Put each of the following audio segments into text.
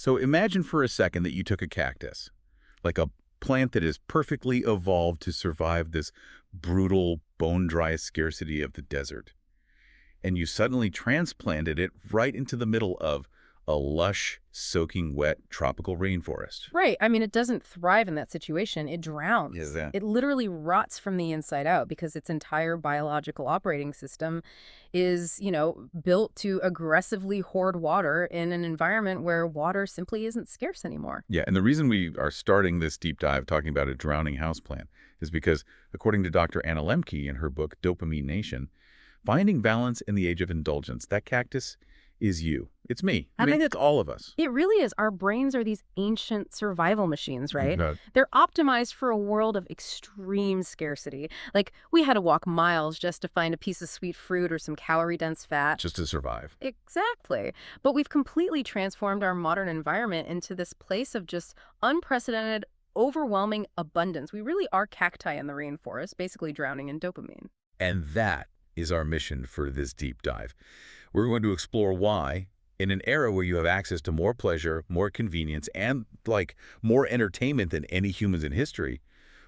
So imagine for a second that you took a cactus, like a plant that is perfectly evolved to survive this brutal, bone-dry scarcity of the desert, and you suddenly transplanted it right into the middle of a lush, soaking wet tropical rainforest. Right. I mean, it doesn't thrive in that situation. It Is drowns. that? It literally rots from the inside out because its entire biological operating system is, built to aggressively hoard water in an environment where water simply isn't scarce anymore. Yeah, and the reason we are starting this deep dive talking about a drowning houseplant is because, according to Dr. Anna Lembke in her book Dopamine Nation, finding balance in the age of indulgence, that cactus is you. It's me. I mean, it's all of us. It really is. Our brains are these ancient survival machines, right? Got it. They're optimized for a world of extreme scarcity. Like, we had to walk miles just to find a piece of sweet fruit or some calorie-dense fat. Just to survive. Exactly. But we've completely transformed our modern environment into this place of just unprecedented, overwhelming abundance. We really are cacti in the rainforest, basically drowning in dopamine. And that is our mission for this deep dive. We're going to explore why, in an era where you have access to more pleasure, more convenience, and, more entertainment than any humans in history,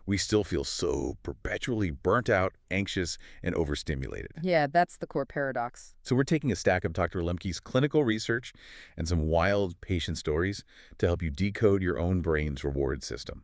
we still feel so perpetually burnt out, anxious, and overstimulated. Yeah, that's the core paradox. So we're taking a stack of Dr. Lemke's clinical research and some wild patient stories to help you decode your own brain's reward system.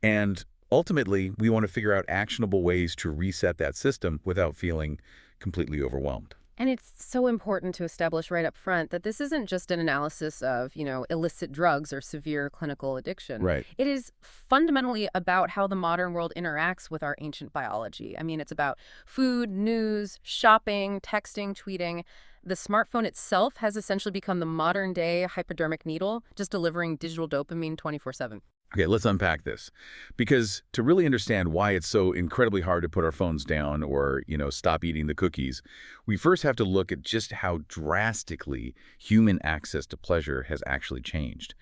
And ultimately, we want to figure out actionable ways to reset that system without feeling completely overwhelmed. And it's so important to establish right up front that this isn't just an analysis of, illicit drugs or severe clinical addiction. Right. It is fundamentally about how the modern world interacts with our ancient biology. I mean, it's about food, news, shopping, texting, tweeting. The smartphone itself has essentially become the modern-day hypodermic needle, just delivering digital dopamine 24/7. Okay, let's unpack this. Because to really understand why it's so incredibly hard to put our phones down or, stop eating the cookies, we first have to look at just how drastically human access to pleasure has actually changed.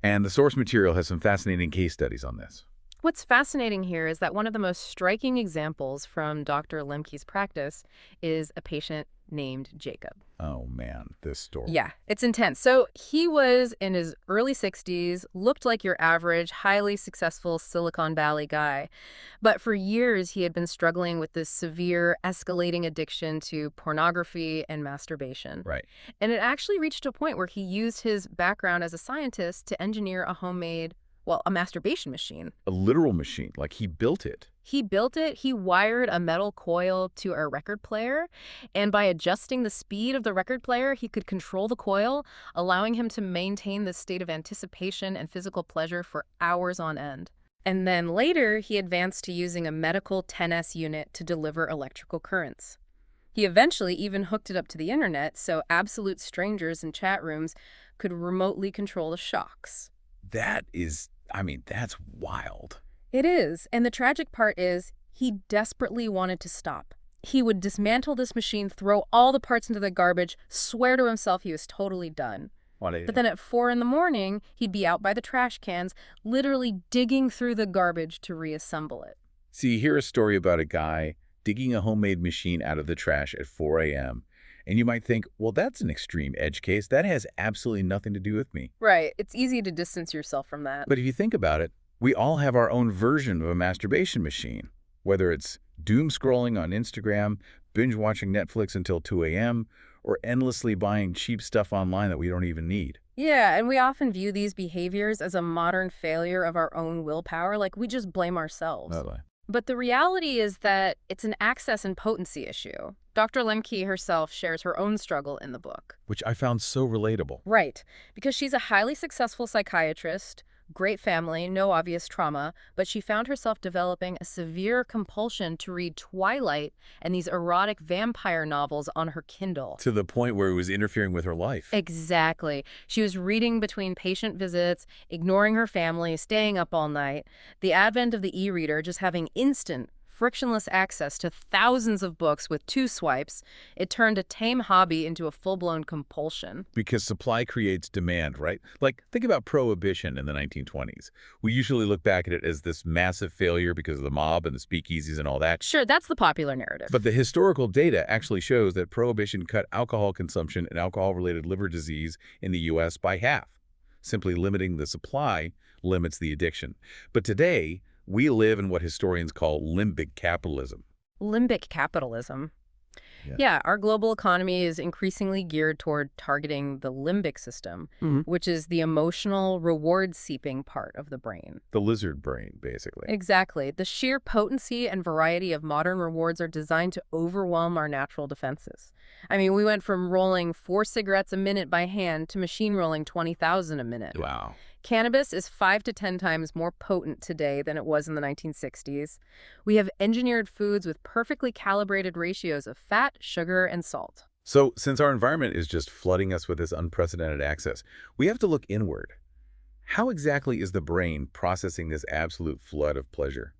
And the source material has some fascinating case studies on this. What's fascinating here is that one of the most striking examples from Dr. Lemke's practice is a patient named Jacob. Oh, man, this story. Yeah, it's intense. So he was in his early 60s, looked like your average, highly successful Silicon Valley guy. But for years, he had been struggling with this severe, escalating addiction to pornography and masturbation. Right. And it actually reached a point where he used his background as a scientist to engineer a masturbation machine. A literal machine, like he built it. He built it, he wired a metal coil to a record player, and by adjusting the speed of the record player, he could control the coil, allowing him to maintain this state of anticipation and physical pleasure for hours on end. And then later, he advanced to using a medical 10S unit to deliver electrical currents. He eventually even hooked it up to the internet so absolute strangers in chat rooms could remotely control the shocks. That's wild. It is, and the tragic part is he desperately wanted to stop. He would dismantle this machine, throw all the parts into the garbage, swear to himself he was totally done. But then at 4 a.m, he'd be out by the trash cans, literally digging through the garbage to reassemble it. See, you hear a story about a guy digging a homemade machine out of the trash at 4 a.m., and you might think, well, that's an extreme edge case. That has absolutely nothing to do with me. Right. It's easy to distance yourself from that. But if you think about it, we all have our own version of a masturbation machine, whether it's doom scrolling on Instagram, binge watching Netflix until 2 a.m., or endlessly buying cheap stuff online that we don't even need. Yeah, and we often view these behaviors as a modern failure of our own willpower, like we just blame ourselves. Totally. But the reality is that it's an access and potency issue. Dr. Lembke herself shares her own struggle in the book. Which I found so relatable. Right, because she's a highly successful psychiatrist, great family, no obvious trauma, but she found herself developing a severe compulsion to read Twilight and these erotic vampire novels on her Kindle. To the point where it was interfering with her life. Exactly. She was reading between patient visits, ignoring her family, staying up all night. The advent of the e-reader, just having instant, frictionless access to thousands of books with 2 swipes, it turned a tame hobby into a full-blown compulsion. Because supply creates demand, right? Like, think about Prohibition in the 1920s. We usually look back at it as this massive failure because of the mob and the speakeasies and all that. Sure, that's the popular narrative. But the historical data actually shows that Prohibition cut alcohol consumption and alcohol-related liver disease in the U.S. by half. Simply limiting the supply limits the addiction. But today, we live in what historians call limbic capitalism. Limbic capitalism. Yeah. Yeah, our global economy is increasingly geared toward targeting the limbic system, which is the emotional reward-seeking part of the brain. The lizard brain, basically. Exactly. The sheer potency and variety of modern rewards are designed to overwhelm our natural defenses. I mean, we went from rolling 4 cigarettes a minute by hand to machine rolling 20,000 a minute. Wow. Cannabis is 5 to 10 times more potent today than it was in the 1960s. We have engineered foods with perfectly calibrated ratios of fat, sugar, and salt. So, since our environment is just flooding us with this unprecedented access, we have to look inward. How exactly is the brain processing this absolute flood of pleasure?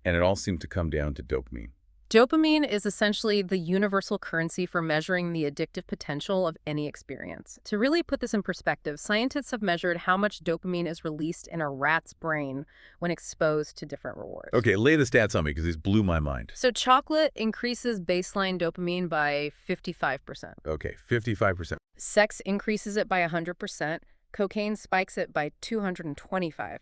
And it all seemed to come down to dopamine. Dopamine is essentially the universal currency for measuring the addictive potential of any experience. To really put this in perspective, scientists have measured how much dopamine is released in a rat's brain when exposed to different rewards. Okay, lay the stats on me because these blew my mind. So chocolate increases baseline dopamine by 55%. Okay, 55%. Sex increases it by 100%. Cocaine spikes it by 225%.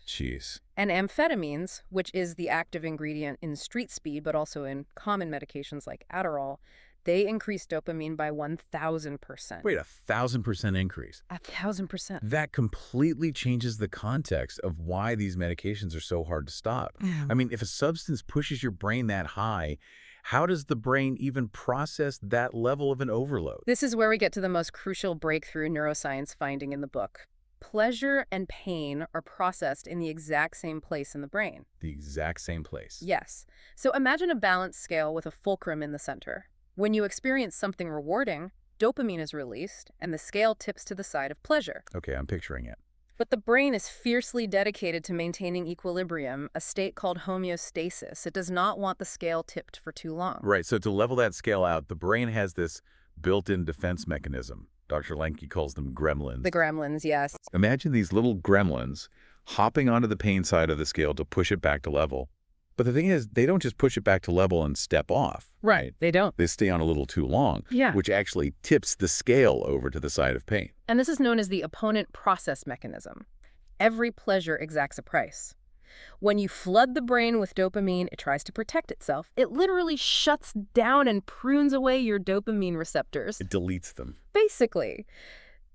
Jeez. And amphetamines, which is the active ingredient in street speed, but also in common medications like Adderall, they increase dopamine by 1,000%. Wait, 1,000% increase. 1,000%. That completely changes the context of why these medications are so hard to stop. I mean, if a substance pushes your brain that high, how does the brain even process that level of an overload? This is where we get to the most crucial breakthrough neuroscience finding in the book. Pleasure and pain are processed in the exact same place in the brain. The exact same place. Yes. So imagine a balance scale with a fulcrum in the center. When you experience something rewarding, dopamine is released, and the scale tips to the side of pleasure. Okay, I'm picturing it. But the brain is fiercely dedicated to maintaining equilibrium, a state called homeostasis. It does not want the scale tipped for too long. Right, so to level that scale out, the brain has this built-in defense mechanism. Dr. Lembke calls them gremlins. The gremlins, yes. Imagine these little gremlins hopping onto the pain side of the scale to push it back to level. But the thing is, they don't just push it back to level and step off. Right, they don't. They stay on a little too long, which actually tips the scale over to the side of pain. And this is known as the opponent process mechanism. Every pleasure exacts a price. When you flood the brain with dopamine, it tries to protect itself. It literally shuts down and prunes away your dopamine receptors. It deletes them. Basically.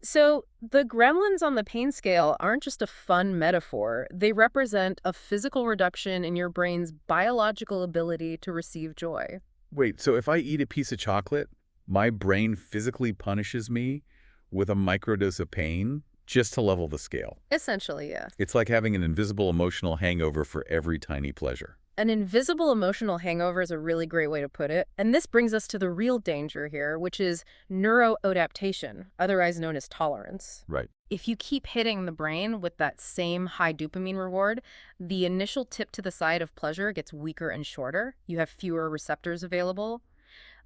So the gremlins on the pain scale aren't just a fun metaphor. They represent a physical reduction in your brain's biological ability to receive joy. Wait, so if I eat a piece of chocolate, my brain physically punishes me with a microdose of pain just to level the scale? Essentially, yeah. It's like having an invisible emotional hangover for every tiny pleasure. An invisible emotional hangover is a really great way to put it. And this brings us to the real danger here, which is neuroadaptation, otherwise known as tolerance. Right. If you keep hitting the brain with that same high dopamine reward, the initial tip to the side of pleasure gets weaker and shorter. You have fewer receptors available.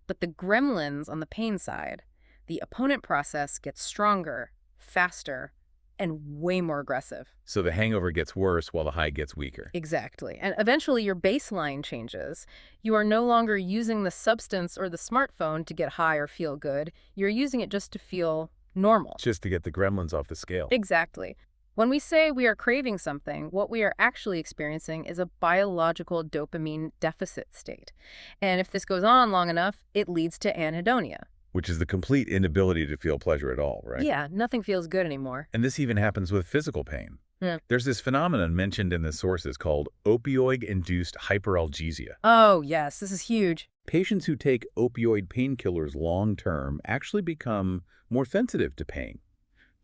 But the gremlins on the pain side, the opponent process gets stronger, faster, and way more aggressive. So the hangover gets worse while the high gets weaker. Exactly. And eventually your baseline changes. You are no longer using the substance or the smartphone to get high or feel good. You're using it just to feel normal. Just to get the gremlins off the scale. Exactly. When we say we are craving something, what we are actually experiencing is a biological dopamine deficit state. And if this goes on long enough, it leads to anhedonia. Which is the complete inability to feel pleasure at all, right? Yeah, nothing feels good anymore. And this even happens with physical pain. Yeah. There's this phenomenon mentioned in the sources called opioid-induced hyperalgesia. Oh, yes, this is huge. Patients who take opioid painkillers long-term actually become more sensitive to pain.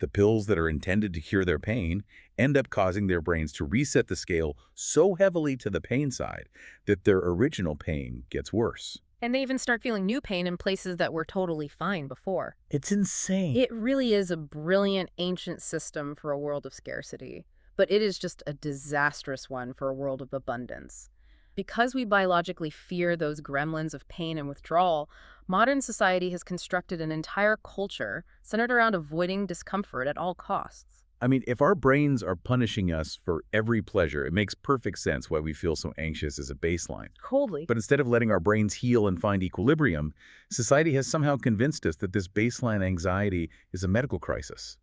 The pills that are intended to cure their pain end up causing their brains to reset the scale so heavily to the pain side that their original pain gets worse. And they even start feeling new pain in places that were totally fine before. It's insane. It really is a brilliant ancient system for a world of scarcity, but it is just a disastrous one for a world of abundance. Because we biologically fear those gremlins of pain and withdrawal, modern society has constructed an entire culture centered around avoiding discomfort at all costs. I mean, if our brains are punishing us for every pleasure, it makes perfect sense why we feel so anxious as a baseline. Totally. But instead of letting our brains heal and find equilibrium, society has somehow convinced us that this baseline anxiety is a medical crisis.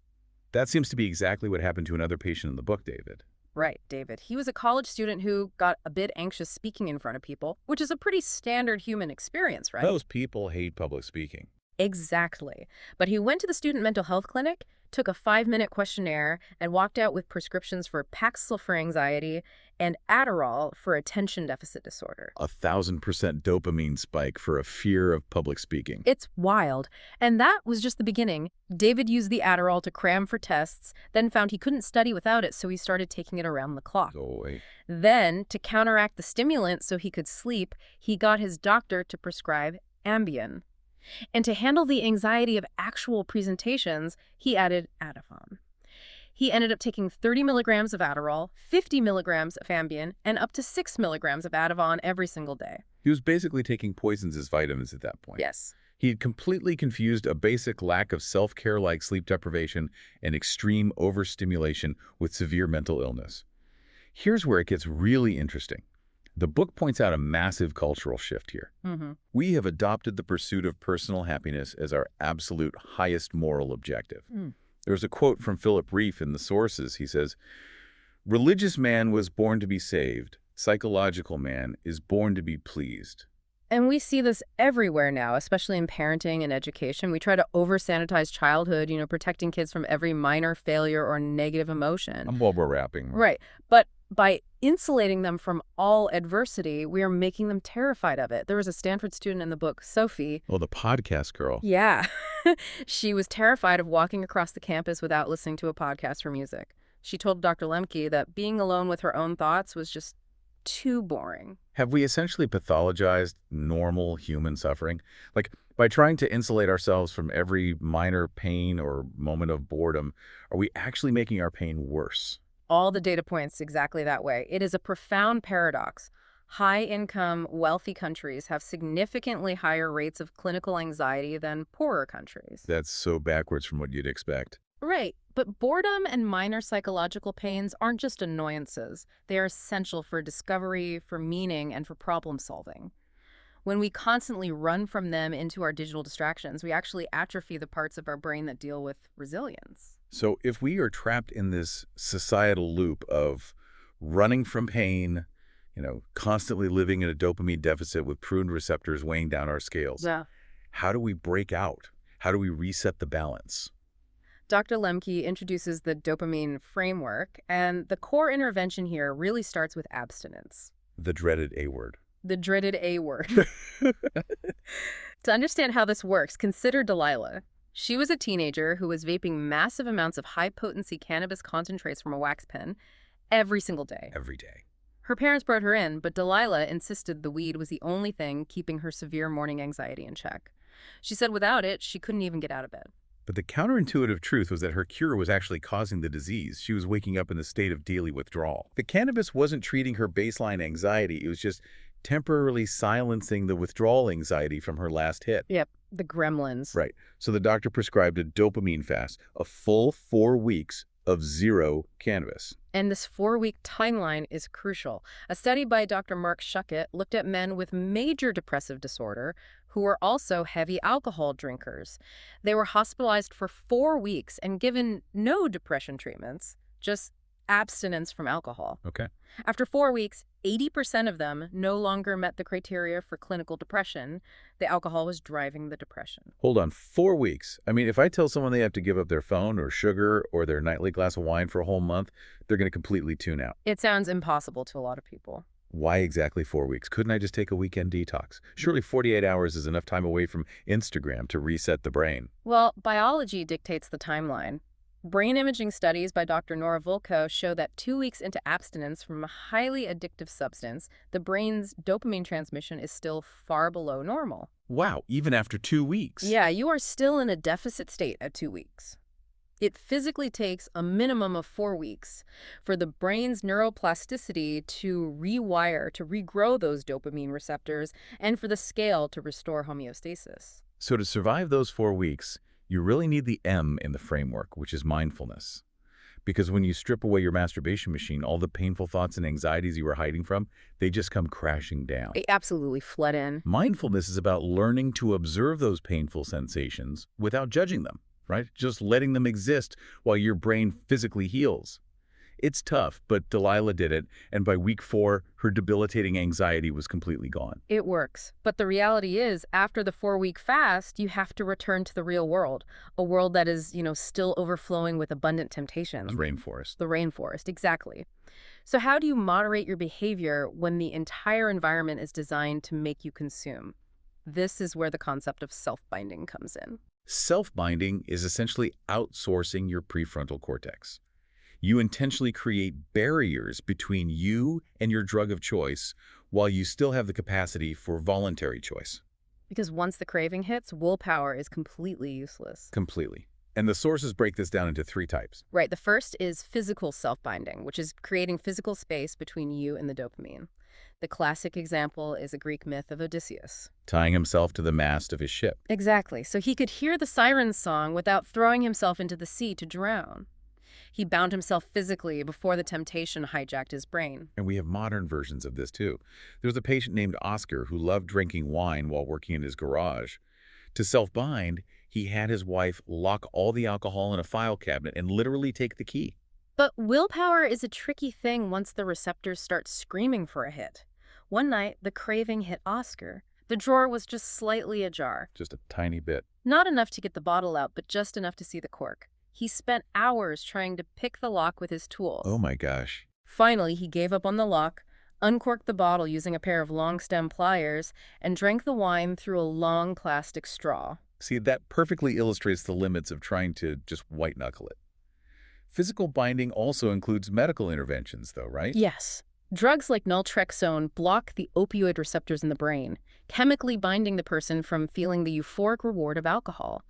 That seems to be exactly what happened to another patient in the book, David. Right, David. He was a college student who got a bit anxious speaking in front of people, which is a pretty standard human experience, right? Those people hate public speaking. Exactly. But he went to the student mental health clinic, took a 5-minute questionnaire, and walked out with prescriptions for Paxil for anxiety and Adderall for attention deficit disorder. 1,000% dopamine spike for a fear of public speaking. It's wild. And that was just the beginning. David used the Adderall to cram for tests, then found he couldn't study without it, so he started taking it around the clock. Go away. Then, to counteract the stimulant so he could sleep, he got his doctor to prescribe Ambien. And to handle the anxiety of actual presentations, he added Ativan. He ended up taking 30 milligrams of Adderall, 50 milligrams of Ambien, and up to 6 milligrams of Ativan every single day. He was basically taking poisons as vitamins at that point. Yes. He had completely confused a basic lack of self-care like sleep deprivation and extreme overstimulation with severe mental illness. Here's where it gets really interesting. The book points out a massive cultural shift here. We have adopted the pursuit of personal happiness as our absolute highest moral objective. There's a quote from Philip Reef in the sources. He says, "Religious man was born to be saved. Psychological man is born to be pleased." And we see this everywhere now, especially in parenting and education. We try to over-sanitize childhood, protecting kids from every minor failure or negative emotion. I'm bubble wrapping. Right. But by insulating them from all adversity, we are making them terrified of it. There was a Stanford student in the book, Sophie. Oh, the podcast girl. Yeah. She was terrified of walking across the campus without listening to a podcast or music. She told Dr. Lembke that being alone with her own thoughts was just too boring. Have we essentially pathologized normal human suffering? Like, by trying to insulate ourselves from every minor pain or moment of boredom, are we actually making our pain worse? All the data points exactly that way. It is a profound paradox. High-income, wealthy countries have significantly higher rates of clinical anxiety than poorer countries. That's so backwards from what you'd expect. Right, but boredom and minor psychological pains aren't just annoyances. They are essential for discovery, for meaning, and for problem solving. When we constantly run from them into our digital distractions, we actually atrophy the parts of our brain that deal with resilience. So if we are trapped in this societal loop of running from pain, constantly living in a dopamine deficit with prune receptors weighing down our scales, how do we break out? How do we reset the balance? Dr. Lembke introduces the dopamine framework, and the core intervention here really starts with abstinence. The dreaded A word. The dreaded A word. To understand how this works, consider Delilah. She was a teenager who was vaping massive amounts of high-potency cannabis concentrates from a wax pen every single day. Every day. Her parents brought her in, but Delilah insisted the weed was the only thing keeping her severe morning anxiety in check. She said without it, she couldn't even get out of bed. But the counterintuitive truth was that her cure was actually causing the disease. She was waking up in a state of daily withdrawal. The cannabis wasn't treating her baseline anxiety. It was just temporarily silencing the withdrawal anxiety from her last hit. Yep, the gremlins. Right. So the doctor prescribed a dopamine fast, a full 4 weeks of zero cannabis. And this 4-week timeline is crucial. A study by Dr. Mark Shuckett looked at men with major depressive disorder who were also heavy alcohol drinkers. They were hospitalized for 4 weeks and given no depression treatments, just abstinence from alcohol. Okay. After 4 weeks, 80% of them no longer met the criteria for clinical depression. The alcohol was driving the depression. Hold on, 4 weeks. I mean, if I tell someone they have to give up their phone or sugar or their nightly glass of wine for a whole month, they're going to completely tune out. It sounds impossible to a lot of people. Why exactly 4 weeks? Couldn't I just take a weekend detox? Surely 48 hours is enough time away from Instagram to reset the brain. Well, biology dictates the timeline. Brain imaging studies by Dr. Nora Volkow show that 2 weeks into abstinence from a highly addictive substance, the brain's dopamine transmission is still far below normal. Wow, even after 2 weeks? Yeah, you are still in a deficit state at 2 weeks. It physically takes a minimum of 4 weeks for the brain's neuroplasticity to rewire, to regrow those dopamine receptors, and for the scale to restore homeostasis. So to survive those 4 weeks, you really need the M in the framework, which is mindfulness. Because when you strip away your masturbation machine, all the painful thoughts and anxieties you were hiding from, they just come crashing down. They absolutely flood in. Mindfulness is about learning to observe those painful sensations without judging them. right? Just letting them exist while your brain physically heals. It's tough, but Delilah did it, and by week 4, her debilitating anxiety was completely gone. It works. But the reality is, after the 4-week fast, you have to return to the real world, a world that is, still overflowing with abundant The temptations. rainforest. The rainforest, exactly. So how do you moderate your behavior when the entire environment is designed to make you consume? This is where the concept of self-binding comes in. Self-binding is essentially outsourcing your prefrontal cortex. You intentionally create barriers between you and your drug of choice while you still have the capacity for voluntary choice. Because once the craving hits, willpower is completely useless. Completely. And the sources break this down into 3 types. Right, the first is physical self-binding, which is creating physical space between you and the dopamine. The classic example is a Greek myth of Odysseus. Tying himself to the mast of his ship. Exactly, so he could hear the siren's song without throwing himself into the sea to drown. He bound himself physically before the temptation hijacked his brain. And we have modern versions of this too. There was a patient named Oscar who loved drinking wine while working in his garage. To self-bind, he had his wife lock all the alcohol in a file cabinet and literally take the key. But willpower is a tricky thing once the receptors start screaming for a hit. One night, the craving hit Oscar. The drawer was just slightly ajar. Just a tiny bit. Not enough to get the bottle out, but just enough to see the cork. He spent hours trying to pick the lock with his tools. Oh my gosh. Finally, he gave up on the lock, uncorked the bottle using a pair of long stem pliers, and drank the wine through a long plastic straw. See, that perfectly illustrates the limits of trying to just white-knuckle it. Physical binding also includes medical interventions, though, right? Yes. Drugs like naltrexone block the opioid receptors in the brain, chemically binding the person from feeling the euphoric reward of alcohol.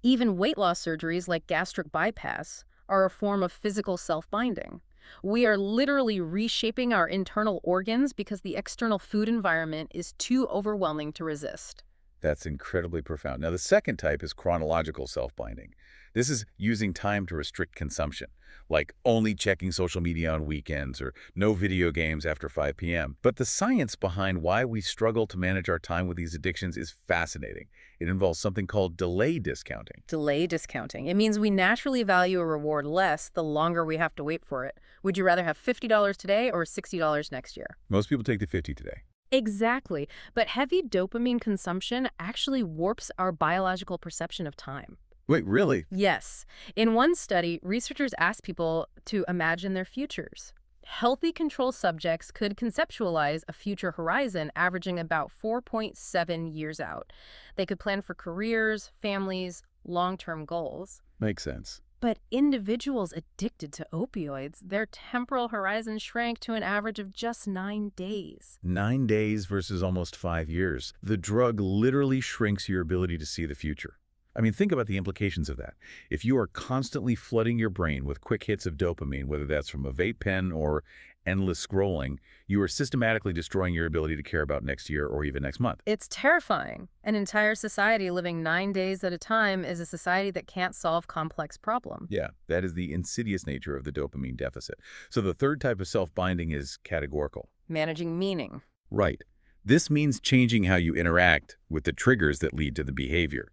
Even weight loss surgeries like gastric bypass are a form of physical self-binding. We are literally reshaping our internal organs because the external food environment is too overwhelming to resist. That's incredibly profound. Now, the second type is chronological self-binding. This is using time to restrict consumption, like only checking social media on weekends or no video games after 5 p.m. But the science behind why we struggle to manage our time with these addictions is fascinating. It involves something called delay discounting. Delay discounting. It means we naturally value a reward less the longer we have to wait for it. Would you rather have $50 today or $60 next year? Most people take the 50 today. Exactly. But heavy dopamine consumption actually warps our biological perception of time. Wait, really? Yes. In one study, researchers asked people to imagine their futures. Healthy control subjects could conceptualize a future horizon averaging about 4.7 years out. They could plan for careers, families, long-term goals. Makes sense. But individuals addicted to opioids, their temporal horizon shrank to an average of just 9 days. 9 days versus almost 5 years. The drug literally shrinks your ability to see the future. I mean, think about the implications of that. If you are constantly flooding your brain with quick hits of dopamine, whether that's from a vape pen or endless scrolling, you are systematically destroying your ability to care about next year or even next month. It's terrifying. An entire society living 9 days at a time is a society that can't solve complex problems. Yeah, that is the insidious nature of the dopamine deficit. So the third type of self-binding is categorical. Managing meaning. Right. This means changing how you interact with the triggers that lead to the behavior.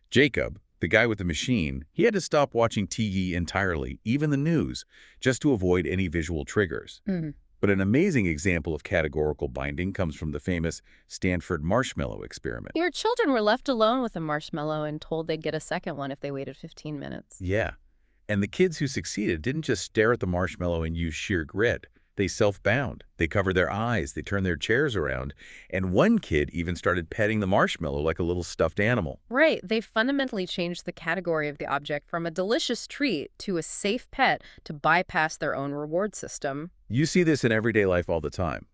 Jacob, the guy with the machine, he had to stop watching TV entirely, even the news, just to avoid any visual triggers. But an amazing example of categorical binding comes from the famous Stanford marshmallow experiment. Your children were left alone with a marshmallow and told they'd get a second one if they waited 15 minutes. Yeah. And the kids who succeeded didn't just stare at the marshmallow and use sheer grit. They self-bound. They covered their eyes. They turned their chairs around. And one kid even started petting the marshmallow like a little stuffed animal. Right. They fundamentally changed the category of the object from a delicious treat to a safe pet to bypass their own reward system. You see this in everyday life all the time.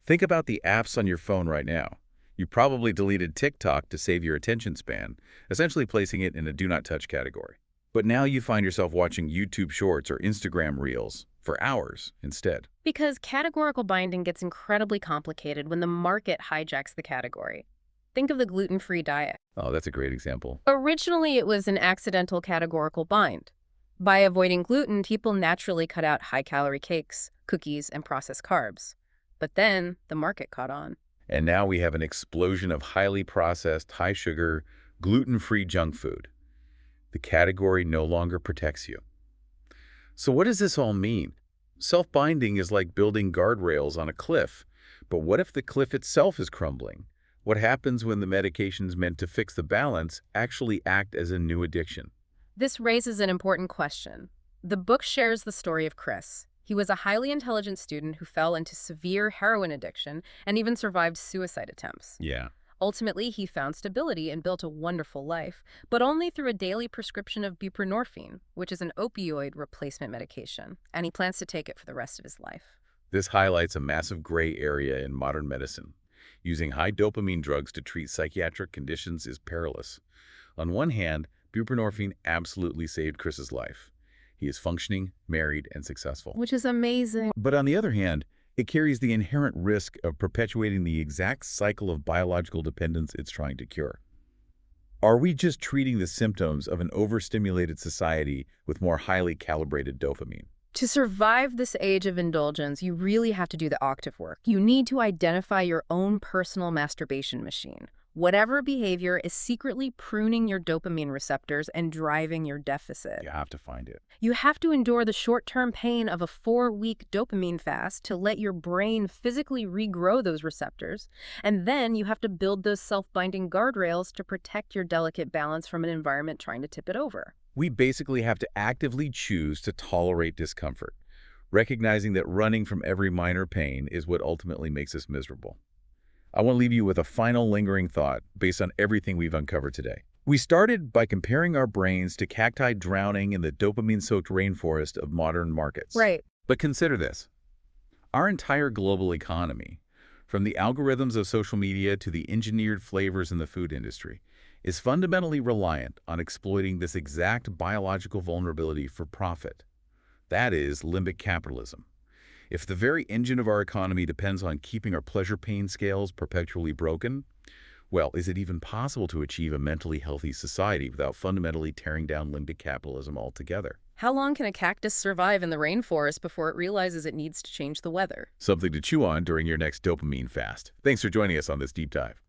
Think about the apps on your phone right now. You probably deleted TikTok to save your attention span, essentially placing it in a do not touch category. But now you find yourself watching YouTube Shorts or Instagram Reels for hours instead. Because categorical binding gets incredibly complicated when the market hijacks the category. Think of the gluten-free diet. Oh, that's a great example. Originally, it was an accidental categorical bind. By avoiding gluten, people naturally cut out high-calorie cakes, cookies, and processed carbs. But then the market caught on. And now we have an explosion of highly processed, high-sugar, gluten-free junk food. The category no longer protects you. So what does this all mean? Self-binding is like building guardrails on a cliff. But what if the cliff itself is crumbling? What happens when the medications meant to fix the balance actually act as a new addiction? This raises an important question. The book shares the story of Chris. He was a highly intelligent student who fell into severe heroin addiction and even survived suicide attempts. Yeah. Ultimately, he found stability and built a wonderful life, but only through a daily prescription of buprenorphine, which is an opioid replacement medication, and he plans to take it for the rest of his life. This highlights a massive gray area in modern medicine. Using high dopamine drugs to treat psychiatric conditions is perilous. On one hand, buprenorphine absolutely saved Chris's life. He is functioning, married, and successful. Which is amazing. But on the other hand, it carries the inherent risk of perpetuating the exact cycle of biological dependence it's trying to cure. Are we just treating the symptoms of an overstimulated society with more highly calibrated dopamine? To survive this age of indulgence, you really have to do the octave work. You need to identify your own personal masturbation machine. Whatever behavior is secretly pruning your dopamine receptors and driving your deficit. You have to find it. You have to endure the short-term pain of a 4-week dopamine fast to let your brain physically regrow those receptors, and then you have to build those self-binding guardrails to protect your delicate balance from an environment trying to tip it over. We basically have to actively choose to tolerate discomfort, recognizing that running from every minor pain is what ultimately makes us miserable. I want to leave you with a final lingering thought based on everything we've uncovered today. We started by comparing our brains to cacti drowning in the dopamine-soaked rainforest of modern markets. Right. But consider this. Our entire global economy, from the algorithms of social media to the engineered flavors in the food industry, is fundamentally reliant on exploiting this exact biological vulnerability for profit. That is limbic capitalism. If the very engine of our economy depends on keeping our pleasure-pain scales perpetually broken, well, is it even possible to achieve a mentally healthy society without fundamentally tearing down limbic capitalism altogether? How long can a cactus survive in the rainforest before it realizes it needs to change the weather? Something to chew on during your next dopamine fast. Thanks for joining us on this deep dive.